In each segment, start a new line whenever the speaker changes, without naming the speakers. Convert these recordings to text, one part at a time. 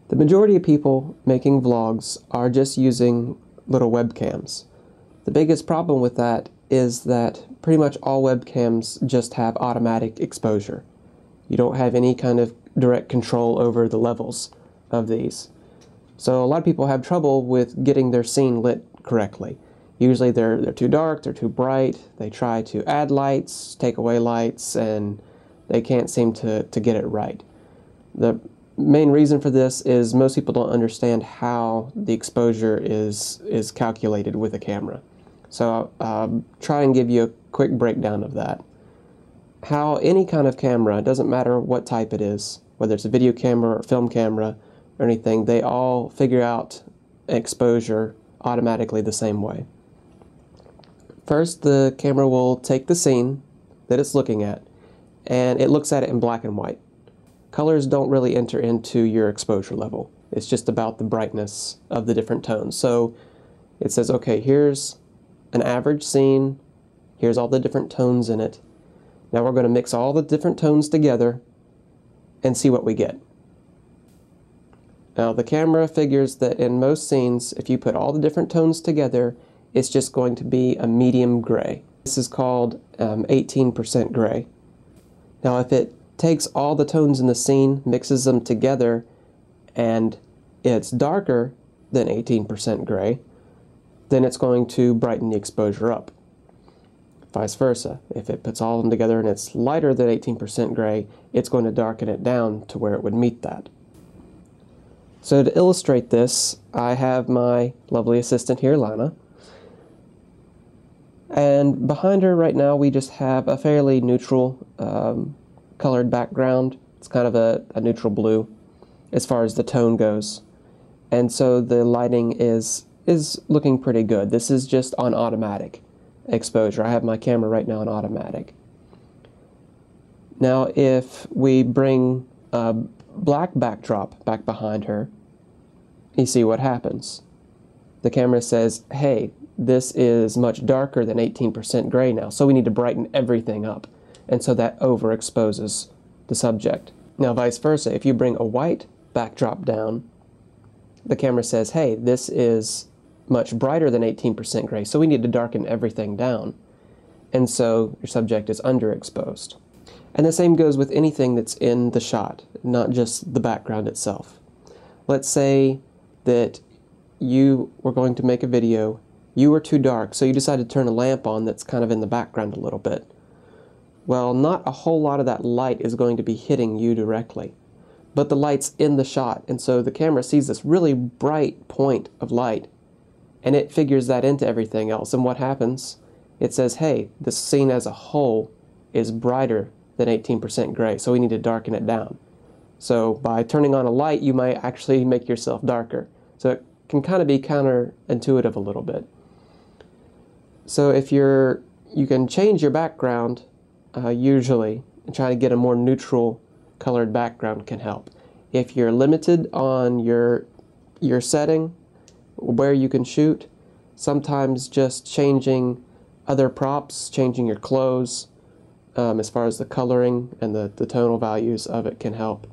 The majority of people making vlogs are just using little webcams. The biggest problem with that is that pretty much all webcams just have automatic exposure. You don't have any kind of direct control over the levels of these. So a lot of people have trouble with getting their scene lit correctly. Usually they're too dark, they're too bright, they try to add lights, take away lights, and they can't seem to get it right. The main reason for this is most people don't understand how the exposure is calculated with a camera. So I'll try and give you a quick breakdown of that. How any kind of camera, it doesn't matter what type it is, whether it's a video camera or film camera or anything, they all figure out exposure automatically the same way. First, the camera will take the scene that it's looking at, and it looks at it in black and white. Colors don't really enter into your exposure level. It's just about the brightness of the different tones. So it says, okay, here's an average scene, here's all the different tones in it. Now we're going to mix all the different tones together and see what we get. Now the camera figures that in most scenes, if you put all the different tones together, it's just going to be a medium gray. This is called 18% gray. Now if it takes all the tones in the scene, mixes them together, and it's darker than 18% gray, then it's going to brighten the exposure up. Vice versa. If it puts all of them together and it's lighter than 18% gray, it's going to darken it down to where it would meet that. So to illustrate this, I have my lovely assistant here, Lana. And behind her right now we just have a fairly neutral colored background. It's kind of a neutral blue as far as the tone goes. And so the lighting is looking pretty good. This is just on automatic exposure. I have my camera right now on automatic. Now if we bring a black backdrop back behind her, you see what happens. The camera says, hey, this is much darker than 18% gray now, so we need to brighten everything up. And so that overexposes the subject. Now vice versa, if you bring a white backdrop down, the camera says, hey, this is much brighter than 18% gray, so we need to darken everything down. And so your subject is underexposed. And the same goes with anything that's in the shot, not just the background itself. Let's say that you were going to make a video, you were too dark, so you decided to turn a lamp on that's kind of in the background a little bit. Well, not a whole lot of that light is going to be hitting you directly, but the light's in the shot, and so the camera sees this really bright point of light, and it figures that into everything else. And what happens? It says, hey, the scene as a whole is brighter than 18% gray, so we need to darken it down. So by turning on a light, you might actually make yourself darker. So it can kind of be counterintuitive a little bit. So if you can change your background usually, and try to get a more neutral colored background can help. If you're limited on your setting, where you can shoot, sometimes just changing other props, changing your clothes, as far as the coloring and the tonal values of it can help.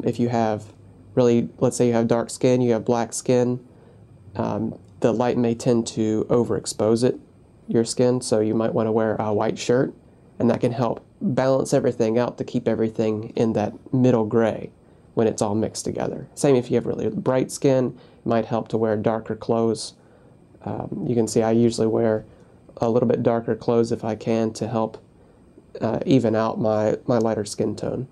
If you have really, let's say you have dark skin, you have black skin, the light may tend to overexpose your skin, so you might want to wear a white shirt, and that can help balance everything out to keep everything in that middle gray when it's all mixed together. Same if you have really bright skin, it might help to wear darker clothes. You can see I usually wear a little bit darker clothes if I can to help even out my lighter skin tone.